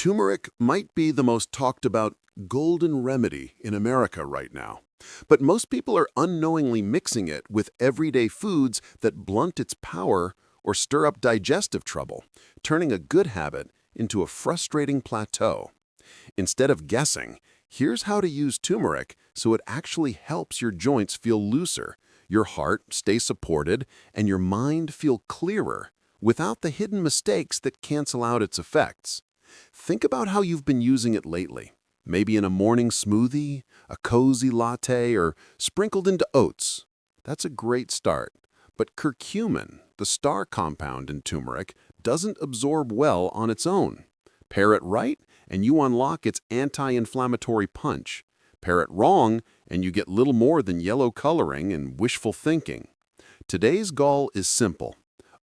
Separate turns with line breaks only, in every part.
Turmeric might be the most talked about golden remedy in America right now. But most people are unknowingly mixing it with everyday foods that blunt its power or stir up digestive trouble, turning a good habit into a frustrating plateau. Instead of guessing, here's how to use turmeric so it actually helps your joints feel looser, your heart stay supported, and your mind feel clearer without the hidden mistakes that cancel out its effects. Think about how you've been using it lately. Maybe in a morning smoothie, a cozy latte, or sprinkled into oats. That's a great start. But curcumin, the star compound in turmeric, doesn't absorb well on its own. Pair it right, and you unlock its anti-inflammatory punch. Pair it wrong, and you get little more than yellow coloring and wishful thinking. Today's goal is simple.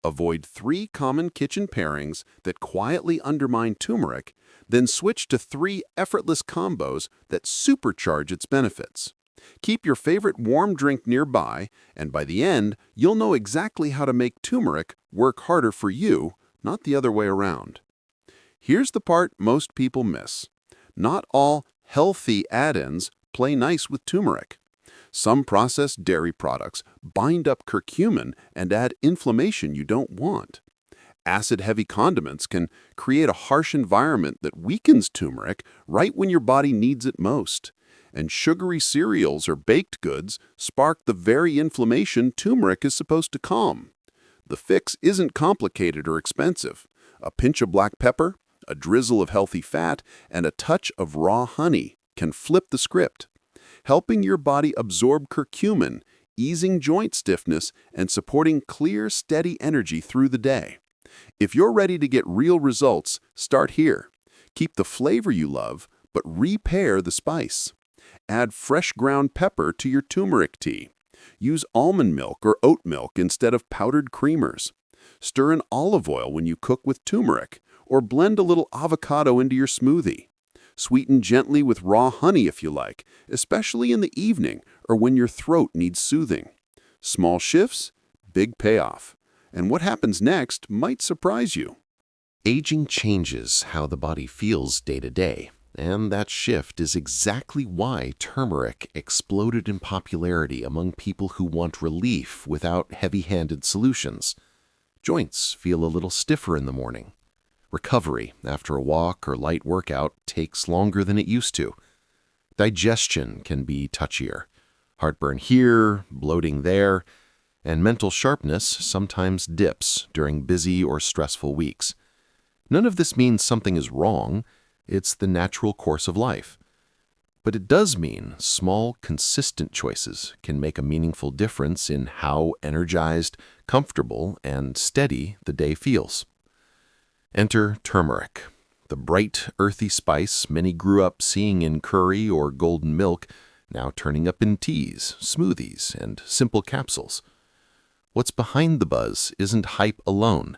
Avoid 3 common kitchen pairings that quietly undermine turmeric, then switch to 3 effortless combos that supercharge its benefits. Keep your favorite warm drink nearby, and by the end, you'll know exactly how to make turmeric work harder for you, not the other way around. Here's the part most people miss. Not all healthy add-ins play nice with turmeric. Some processed dairy products bind up curcumin and add inflammation you don't want. Acid-heavy condiments can create a harsh environment that weakens turmeric right when your body needs it most. And sugary cereals or baked goods spark the very inflammation turmeric is supposed to calm. The fix isn't complicated or expensive. A pinch of black pepper, a drizzle of healthy fat, and a touch of raw honey can flip the script, helping your body absorb curcumin, easing joint stiffness, and supporting clear, steady energy through the day. If you're ready to get real results, start here. Keep the flavor you love, but repair the spice. Add fresh ground pepper to your turmeric tea. Use almond milk or oat milk instead of powdered creamers. Stir in olive oil when you cook with turmeric, or blend a little avocado into your smoothie. Sweeten gently with raw honey if you like, especially in the evening or when your throat needs soothing. Small shifts, big payoff. And what happens next might surprise you.
Aging changes how the body feels day to day, and that shift is exactly why turmeric exploded in popularity among people who want relief without heavy-handed solutions. Joints feel a little stiffer in the morning. Recovery after a walk or light workout takes longer than it used to. Digestion can be touchier. Heartburn here, bloating there, and mental sharpness sometimes dips during busy or stressful weeks. None of this means something is wrong. It's the natural course of life. But it does mean small, consistent choices can make a meaningful difference in how energized, comfortable, and steady the day feels. Enter turmeric, the bright, earthy spice many grew up seeing in curry or golden milk, now turning up in teas, smoothies, and simple capsules. What's behind the buzz isn't hype alone.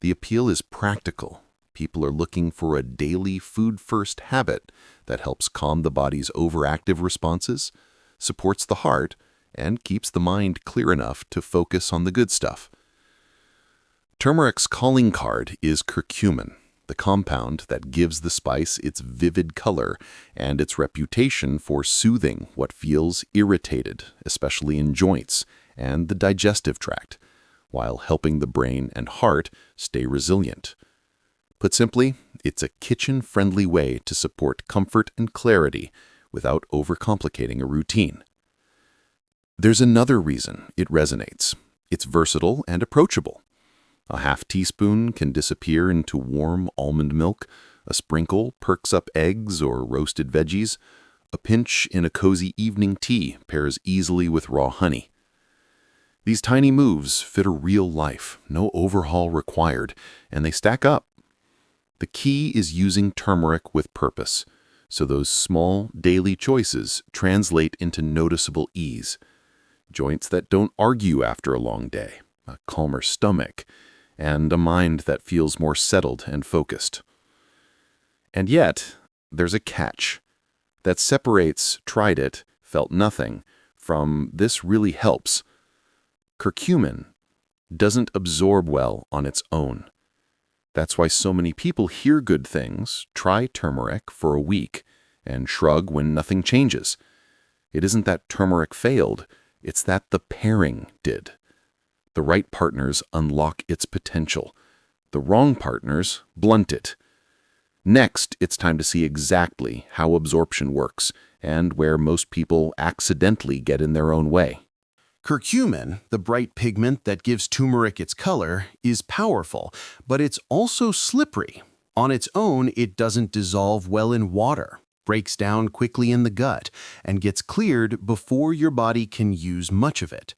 The appeal is practical. People are looking for a daily food-first habit that helps calm the body's overactive responses, supports the heart, and keeps the mind clear enough to focus on the good stuff. Turmeric's calling card is curcumin, the compound that gives the spice its vivid color and its reputation for soothing what feels irritated, especially in joints and the digestive tract, while helping the brain and heart stay resilient. Put simply, it's a kitchen-friendly way to support comfort and clarity without overcomplicating a routine. There's another reason it resonates. It's versatile and approachable. A half teaspoon can disappear into warm almond milk, a sprinkle perks up eggs or roasted veggies, a pinch in a cozy evening tea pairs easily with raw honey. These tiny moves fit a real life, no overhaul required, and they stack up. The key is using turmeric with purpose, so those small, daily choices translate into noticeable ease. Joints that don't argue after a long day, a calmer stomach, and a mind that feels more settled and focused. And yet, there's a catch that separates tried it, felt nothing, from this really helps. Curcumin doesn't absorb well on its own. That's why so many people hear good things, try turmeric for a week, and shrug when nothing changes. It isn't that turmeric failed, it's that the pairing did. The right partners unlock its potential. The wrong partners blunt it. Next, it's time to see exactly how absorption works and where most people accidentally get in their own way.
Curcumin, the bright pigment that gives turmeric its color, is powerful, but it's also slippery. On its own, it doesn't dissolve well in water, breaks down quickly in the gut, and gets cleared before your body can use much of it.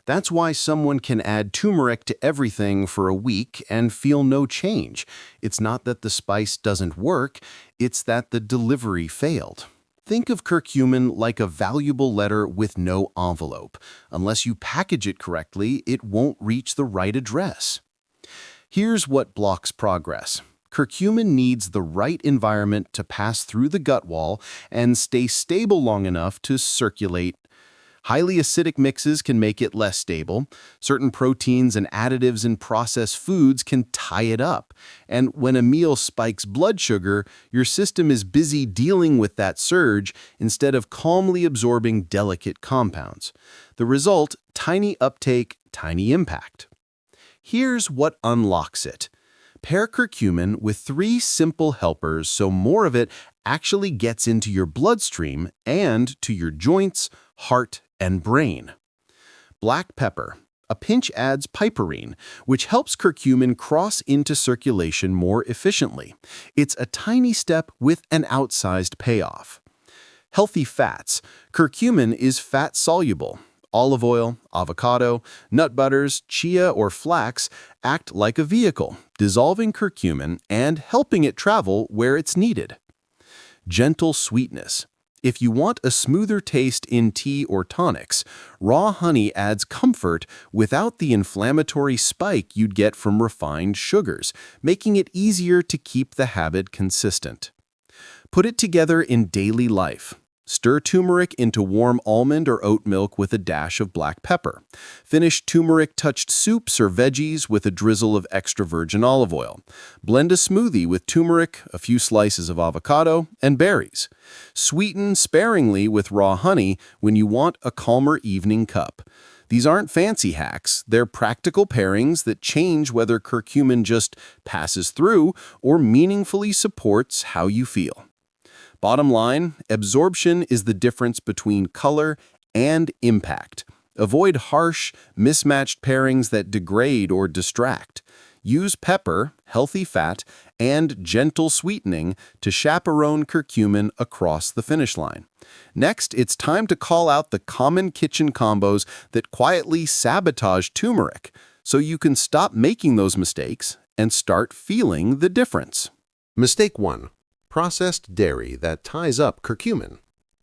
That's why someone can add turmeric to everything for a week and feel no change. It's not that the spice doesn't work, it's that the delivery failed. Think of curcumin like a valuable letter with no envelope. Unless you package it correctly, it won't reach the right address. Here's what blocks progress. Curcumin needs the right environment to pass through the gut wall and stay stable long enough to circulate. Highly acidic mixes can make it less stable. Certain proteins and additives in processed foods can tie it up. And when a meal spikes blood sugar, your system is busy dealing with that surge instead of calmly absorbing delicate compounds. The result, tiny uptake, tiny impact. Here's what unlocks it. Pair curcumin with 3 simple helpers so more of it actually gets into your bloodstream and to your joints, heart, and brain. Black pepper. A pinch adds piperine, which helps curcumin cross into circulation more efficiently. It's a tiny step with an outsized payoff. Healthy fats. Curcumin is fat-soluble. Olive oil, avocado, nut butters, chia, or flax act like a vehicle, dissolving curcumin and helping it travel where it's needed. Gentle sweetness. If you want a smoother taste in tea or tonics, raw honey adds comfort without the inflammatory spike you'd get from refined sugars, making it easier to keep the habit consistent. Put it together in daily life. Stir turmeric into warm almond or oat milk with a dash of black pepper. Finish turmeric-touched soups or veggies with a drizzle of extra virgin olive oil. Blend a smoothie with turmeric, a few slices of avocado, and berries. Sweeten sparingly with raw honey when you want a calmer evening cup. These aren't fancy hacks, they're practical pairings that change whether curcumin just passes through or meaningfully supports how you feel. Bottom line, absorption is the difference between color and impact. Avoid harsh, mismatched pairings that degrade or distract. Use pepper, healthy fat, and gentle sweetening to chaperone curcumin across the finish line. Next, it's time to call out the common kitchen combos that quietly sabotage turmeric, so you can stop making those mistakes and start feeling the difference.
Mistake 1. Processed dairy that ties up curcumin.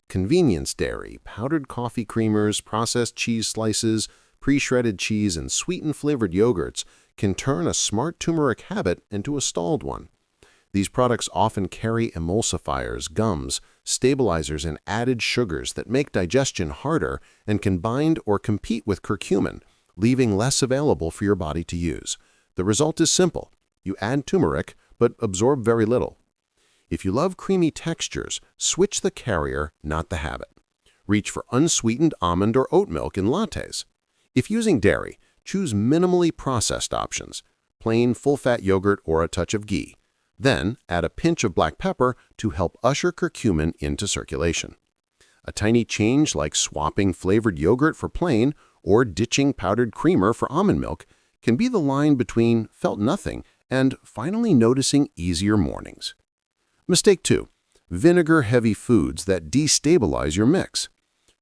Convenience dairy, powdered coffee creamers, processed cheese slices, pre-shredded cheese, and sweetened flavored yogurts can turn a smart turmeric habit into a stalled one. These products often carry emulsifiers, gums, stabilizers, and added sugars that make digestion harder and can bind or compete with curcumin, leaving less available for your body to use. The result is simple. You add turmeric, but absorb very little. If you love creamy textures, switch the carrier, not the habit. Reach for unsweetened almond or oat milk in lattes. If using dairy, choose minimally processed options, plain full-fat yogurt or a touch of ghee. Then add a pinch of black pepper to help usher curcumin into circulation. A tiny change like swapping flavored yogurt for plain or ditching powdered creamer for almond milk can be the line between felt nothing and finally noticing easier mornings. Mistake 2. Vinegar-heavy foods that destabilize your mix.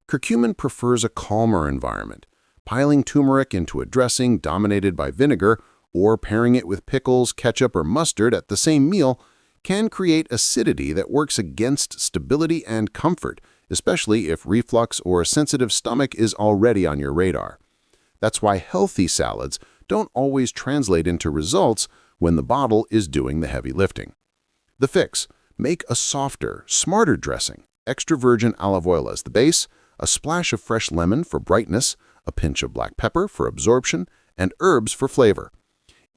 Curcumin prefers a calmer environment. Piling turmeric into a dressing dominated by vinegar or pairing it with pickles, ketchup, or mustard at the same meal can create acidity that works against stability and comfort, especially if reflux or a sensitive stomach is already on your radar. That's why healthy salads don't always translate into results when the bottle is doing the heavy lifting. The fix: make a softer, smarter dressing. Extra virgin olive oil as the base, a splash of fresh lemon for brightness, a pinch of black pepper for absorption, and herbs for flavor.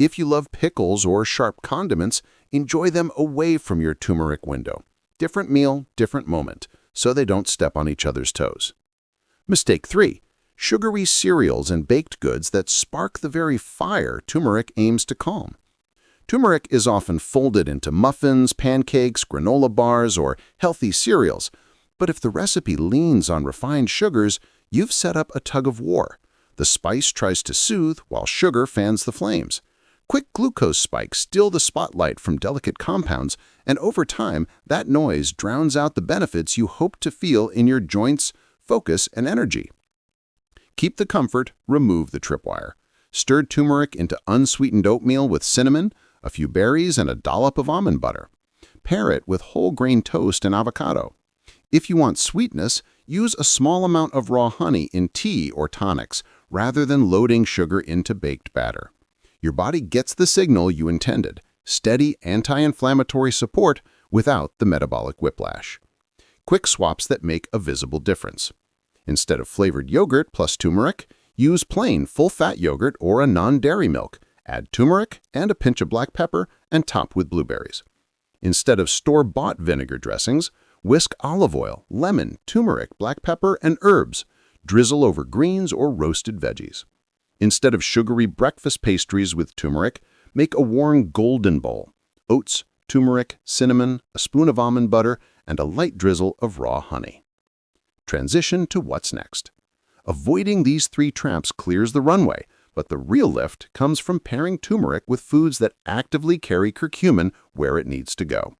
If you love pickles or sharp condiments, enjoy them away from your turmeric window. Different meal, different moment, so they don't step on each other's toes. Mistake 3. Sugary cereals and baked goods that spark the very fire turmeric aims to calm. Turmeric is often folded into muffins, pancakes, granola bars, or healthy cereals, but if the recipe leans on refined sugars, you've set up a tug-of-war. The spice tries to soothe while sugar fans the flames. Quick glucose spikes steal the spotlight from delicate compounds, and over time, that noise drowns out the benefits you hope to feel in your joints, focus, and energy. Keep the comfort, remove the tripwire. Stirred turmeric into unsweetened oatmeal with cinnamon, a few berries, and a dollop of almond butter. Pair it with whole grain toast and avocado. If you want sweetness, use a small amount of raw honey in tea or tonics, rather than loading sugar into baked batter. Your body gets the signal you intended, steady anti-inflammatory support without the metabolic whiplash. Quick swaps that make a visible difference. Instead of flavored yogurt plus turmeric, use plain full-fat yogurt or a non-dairy milk. Add turmeric and a pinch of black pepper and top with blueberries. Instead of store-bought vinegar dressings, whisk olive oil, lemon, turmeric, black pepper, and herbs. Drizzle over greens or roasted veggies. Instead of sugary breakfast pastries with turmeric, make a warm golden bowl. Oats, turmeric, cinnamon, a spoon of almond butter, and a light drizzle of raw honey. Transition to what's next. Avoiding these 3 traps clears the runway, but the real lift comes from pairing turmeric with foods that actively carry curcumin where it needs to go.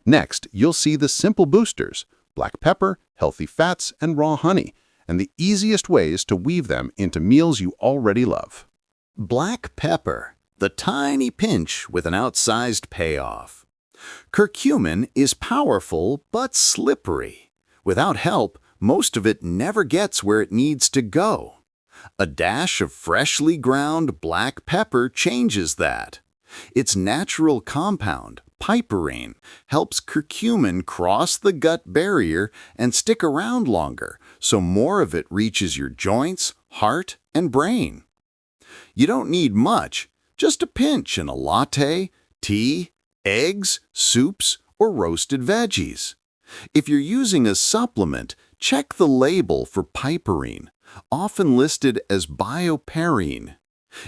Next, you'll see the simple boosters, black pepper, healthy fats, and raw honey, and the easiest ways to weave them into meals you already love.
Black pepper, the tiny pinch with an outsized payoff. Curcumin is powerful but slippery. Without help, most of it never gets where it needs to go. A dash of freshly ground black pepper changes that. Its natural compound, piperine, helps curcumin cross the gut barrier and stick around longer, so more of it reaches your joints, heart, and brain. You don't need much, just a pinch in a latte, tea, eggs, soups, or roasted veggies. If you're using a supplement, check the label for piperine, often listed as bioperine.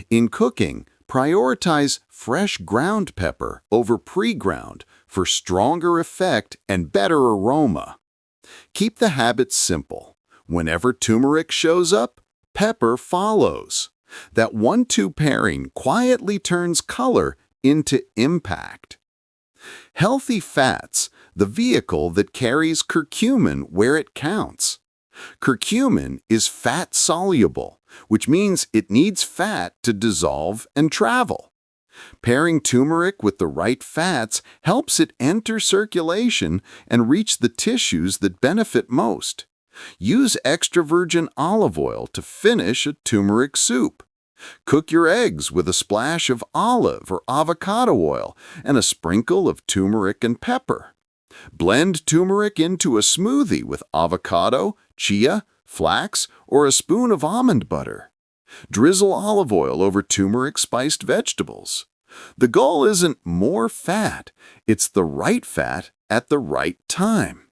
In cooking, prioritize fresh ground pepper over pre-ground for stronger effect and better aroma. Keep the habit simple. Whenever turmeric shows up, pepper follows. That 1-2 pairing quietly turns color into impact. Healthy fats, the vehicle that carries curcumin where it counts. Curcumin is fat-soluble, which means it needs fat to dissolve and travel. Pairing turmeric with the right fats helps it enter circulation and reach the tissues that benefit most. Use extra virgin olive oil to finish a turmeric soup. Cook your eggs with a splash of olive or avocado oil and a sprinkle of turmeric and pepper. Blend turmeric into a smoothie with avocado, chia, flax, or a spoon of almond butter. Drizzle olive oil over turmeric-spiced vegetables. The goal isn't more fat, it's the right fat at the right time.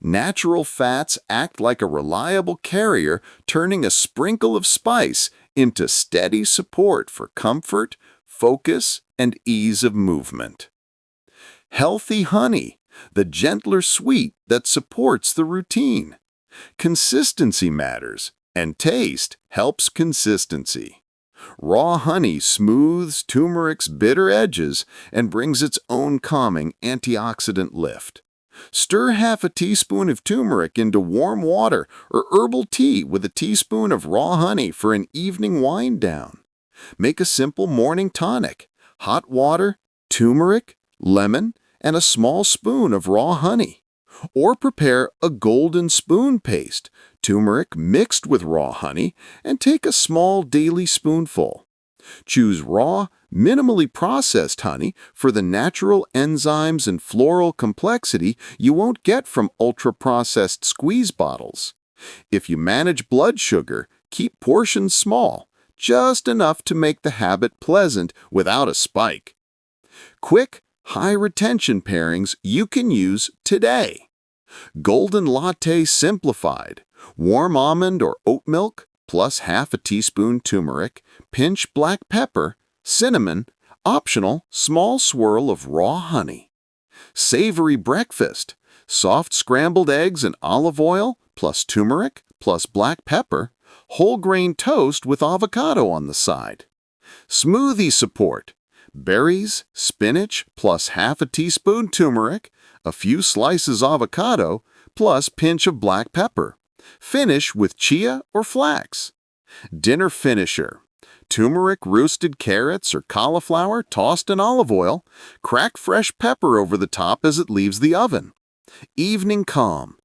Natural fats act like a reliable carrier, turning a sprinkle of spice into steady support for comfort, focus, and ease of movement. Healthy honey, the gentler sweet that supports the routine. Consistency matters, and taste helps consistency. Raw honey smooths turmeric's bitter edges and brings its own calming antioxidant lift. Stir half a teaspoon of turmeric into warm water or herbal tea with a teaspoon of raw honey for an evening wind down. Make a simple morning tonic: hot water, turmeric, lemon, and a small spoon of raw honey. Or prepare a golden spoon paste, turmeric mixed with raw honey, and take a small daily spoonful. Choose raw, minimally processed honey for the natural enzymes and floral complexity you won't get from ultra-processed squeeze bottles. If you manage blood sugar, keep portions small. just enough to make the habit pleasant without a spike. Quick, high-retention pairings you can use today. Golden Latte Simplified, warm almond or oat milk, plus half a teaspoon turmeric, pinch black pepper, cinnamon, optional small swirl of raw honey. Savory breakfast, soft scrambled eggs and olive oil, plus turmeric, plus black pepper, whole grain toast with avocado on the side. Smoothie support, berries, spinach, plus half a teaspoon turmeric, a few slices avocado, plus pinch of black pepper. Finish with chia or flax. Dinner finisher, turmeric roasted carrots or cauliflower tossed in olive oil, crack fresh pepper over the top as it leaves the oven. Evening calm,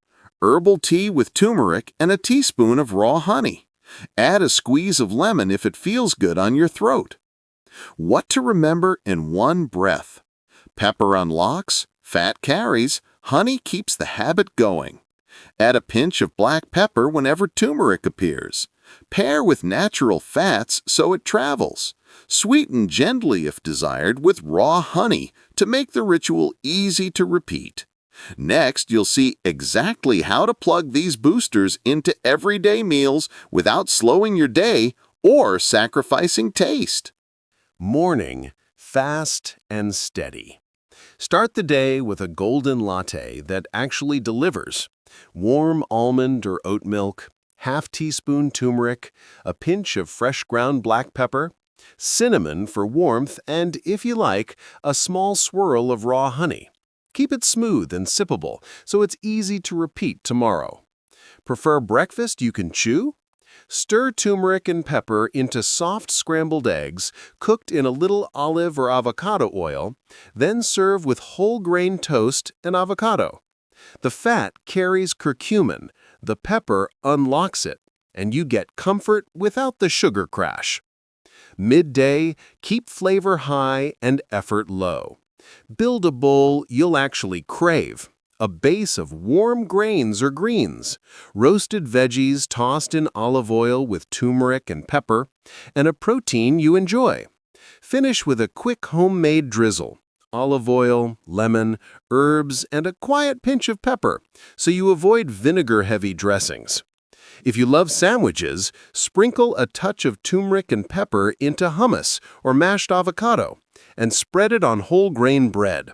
herbal tea with turmeric and a teaspoon of raw honey. Add a squeeze of lemon if it feels good on your throat. What to remember in one breath. Pepper unlocks, fat carries, honey keeps the habit going. Add a pinch of black pepper whenever turmeric appears. Pair with natural fats so it travels. Sweeten gently if desired with raw honey to make the ritual easy to repeat. Next, you'll see exactly how to plug these boosters into everyday meals without slowing your day or sacrificing taste.
Morning, fast and steady. Start the day with a golden latte that actually delivers. Warm almond or oat milk, half teaspoon turmeric, a pinch of fresh ground black pepper, cinnamon for warmth, and, if you like, a small swirl of raw honey. Keep it smooth and sippable so it's easy to repeat tomorrow. Prefer breakfast you can chew? Stir turmeric and pepper into soft scrambled eggs cooked in a little olive or avocado oil, then serve with whole grain toast and avocado. The fat carries curcumin, the pepper unlocks it, and you get comfort without the sugar crash. Midday, keep flavor high and effort low. Build a bowl you'll actually crave. A base of warm grains or greens, roasted veggies tossed in olive oil with turmeric and pepper, and a protein you enjoy. Finish with a quick homemade drizzle, olive oil, lemon, herbs, and a quiet pinch of pepper, so you avoid vinegar-heavy dressings. If you love sandwiches, sprinkle a touch of turmeric and pepper into hummus or mashed avocado, and spread it on whole grain bread.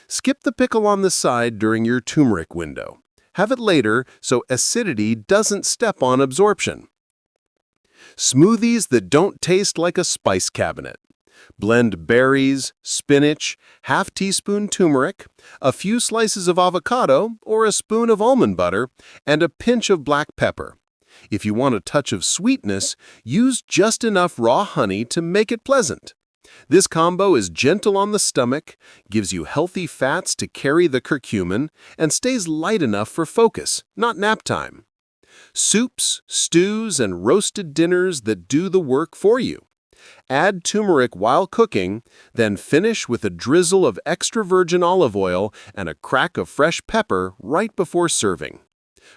Skip the pickle on the side during your turmeric window. Have it later so acidity doesn't step on absorption. Smoothies that don't taste like a spice cabinet. Blend berries, spinach, half teaspoon turmeric, a few slices of avocado or a spoon of almond butter, and a pinch of black pepper. If you want a touch of sweetness, use just enough raw honey to make it pleasant. This combo is gentle on the stomach, gives you healthy fats to carry the curcumin, and stays light enough for focus, not nap time. Soups, stews, and roasted dinners that do the work for you. Add turmeric while cooking, then finish with a drizzle of extra virgin olive oil and a crack of fresh pepper right before serving.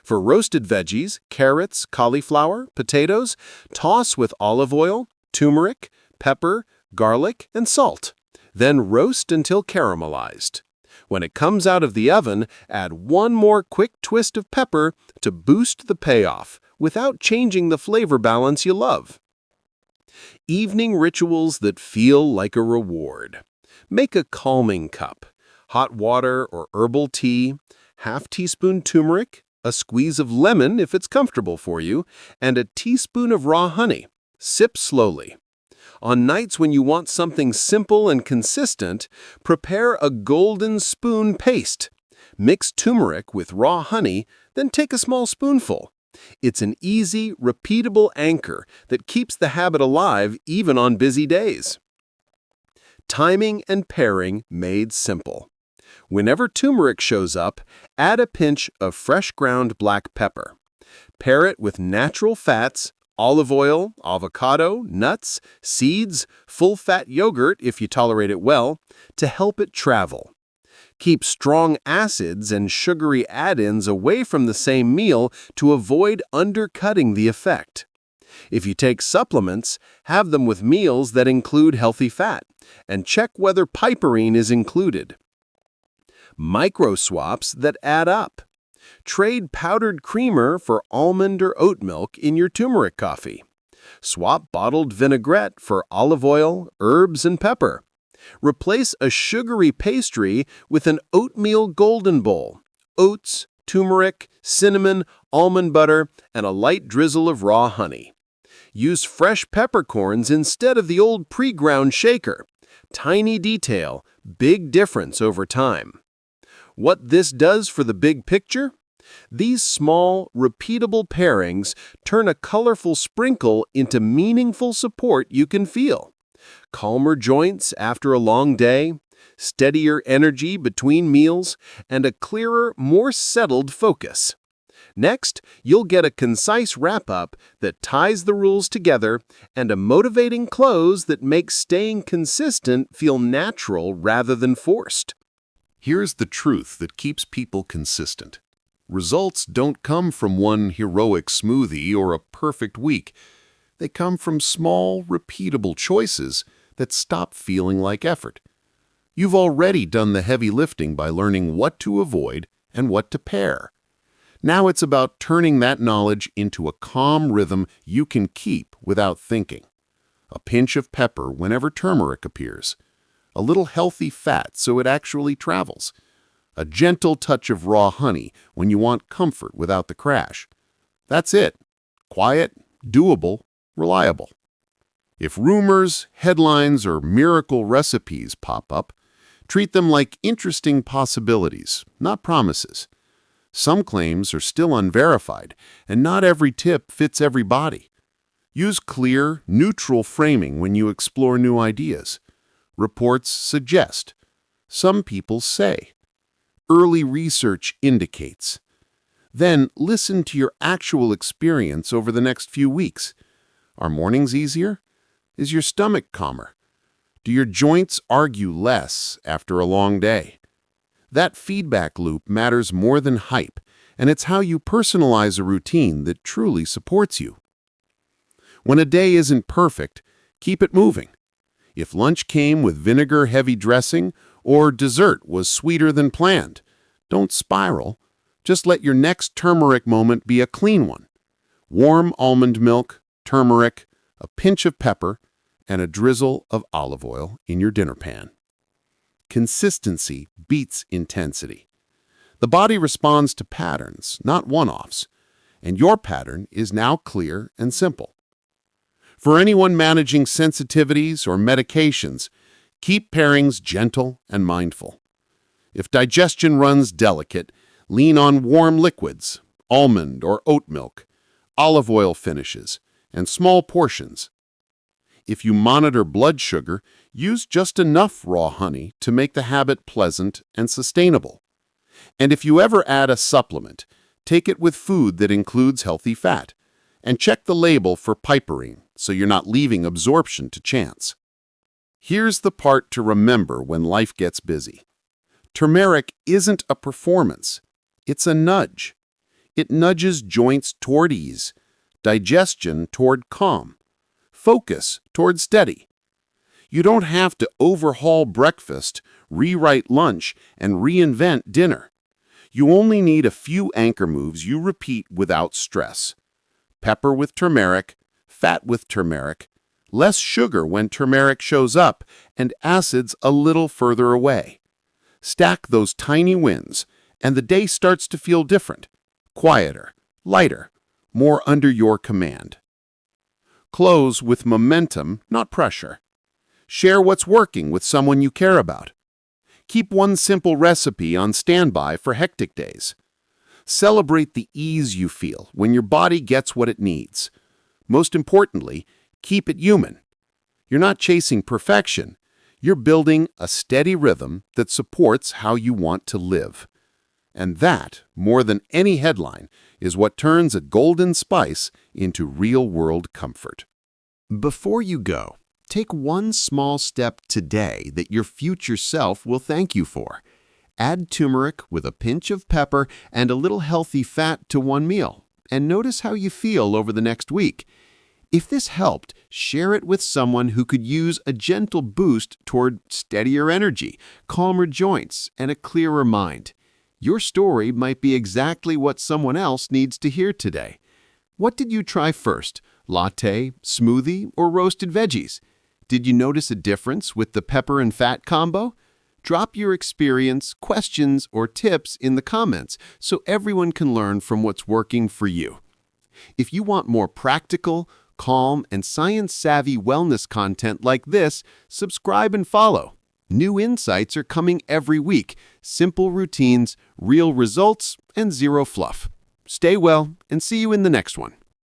For roasted veggies, carrots, cauliflower, potatoes, toss with olive oil, turmeric, pepper, garlic, and salt. Then roast until caramelized. When it comes out of the oven, add one more quick twist of pepper to boost the payoff without changing the flavor balance you love. Evening rituals that feel like a reward. Make a calming cup. Hot water or herbal tea, half teaspoon turmeric, a squeeze of lemon if it's comfortable for you, and a teaspoon of raw honey. Sip slowly. On nights when you want something simple and consistent, prepare a golden spoon paste. Mix turmeric with raw honey, then take a small spoonful. It's an easy, repeatable anchor that keeps the habit alive even on busy days. Timing and pairing made simple. Whenever turmeric shows up, add a pinch of fresh ground black pepper. Pair it with natural fats, olive oil, avocado, nuts, seeds, full-fat yogurt if you tolerate it well, to help it travel. Keep strong acids and sugary add-ins away from the same meal to avoid undercutting the effect.
If you take supplements, have them with meals that include healthy fat, and check whether piperine is included. Micro swaps that add up. Trade powdered creamer for almond or oat milk in your turmeric coffee. Swap bottled vinaigrette for olive oil, herbs, and pepper. Replace a sugary pastry with an oatmeal golden bowl. Oats, turmeric, cinnamon, almond butter, and a light drizzle of raw honey. Use fresh peppercorns instead of the old pre-ground shaker. Tiny detail, big difference over time. What this does for the big picture? These small, repeatable pairings turn a colorful sprinkle into meaningful support you can feel. Calmer joints after a long day, steadier energy between meals, and a clearer, more settled focus. Next, you'll get a concise wrap-up that ties the rules together and a motivating close that makes staying consistent feel natural rather than forced.
Here's the truth that keeps people consistent. Results don't come from one heroic smoothie or a perfect week. They come from small, repeatable choices that stop feeling like effort. You've already done the heavy lifting by learning what to avoid and what to pair. Now it's about turning that knowledge into a calm rhythm you can keep without thinking. A pinch of pepper whenever turmeric appears. A little healthy fat so it actually travels. A gentle touch of raw honey when you want comfort without the crash. That's it. Quiet, doable, reliable. If rumors, headlines, or miracle recipes pop up, treat them like interesting possibilities, not promises. Some claims are still unverified, and not every tip fits every body. Use clear, neutral framing when you explore new ideas. Reports suggest. Some people say. Early research indicates. Then listen to your actual experience over the next few weeks. Are mornings easier? Is your stomach calmer? Do your joints argue less after a long day? That feedback loop matters more than hype, and it's how you personalize a routine that truly supports you. When a day isn't perfect, keep it moving. If lunch came with vinegar-heavy dressing or dessert was sweeter than planned, don't spiral. Just let your next turmeric moment be a clean one. Warm almond milk, turmeric, a pinch of pepper, and a drizzle of olive oil in your dinner pan. Consistency beats intensity. The body responds to patterns, not one-offs, and your pattern is now clear and simple. For anyone managing sensitivities or medications, keep pairings gentle and mindful. If digestion runs delicate, lean on warm liquids, almond or oat milk, olive oil finishes, and small portions. If you monitor blood sugar, use just enough raw honey to make the habit pleasant and sustainable. And if you ever add a supplement, take it with food that includes healthy fat, and check the label for piperine so you're not leaving absorption to chance. Here's the part to remember when life gets busy. Turmeric isn't a performance, it's a nudge. It nudges joints toward ease, digestion toward calm, focus toward steady. You don't have to overhaul breakfast, rewrite lunch, and reinvent dinner. You only need a few anchor moves you repeat without stress. Pepper with turmeric, fat with turmeric, less sugar when turmeric shows up, and acids a little further away. Stack those tiny wins, and the day starts to feel different, quieter, lighter, more under your command. Close with momentum, not pressure. Share what's working with someone you care about. Keep one simple recipe on standby for hectic days. Celebrate the ease you feel when your body gets what it needs. Most importantly, keep it human. You're not chasing perfection. You're building a steady rhythm that supports how you want to live. And that, more than any headline, is what turns a golden spice into real-world comfort.
Before you go, take one small step today that your future self will thank you for. Add turmeric with a pinch of pepper and a little healthy fat to one meal, and notice how you feel over the next week.
If this helped, share it with someone who could use a gentle boost toward steadier energy, calmer joints, and a clearer mind. Your story might be exactly what someone else needs to hear today. What did you try first? Latte, smoothie, or roasted veggies? Did you notice a difference with the pepper and fat combo? Drop your experience, questions, or tips in the comments so everyone can learn from what's working for you. If you want more practical, calm, and science-savvy wellness content like this, subscribe and follow. New insights are coming every week. Simple routines, real results, and zero fluff. Stay well, and see you in the next one.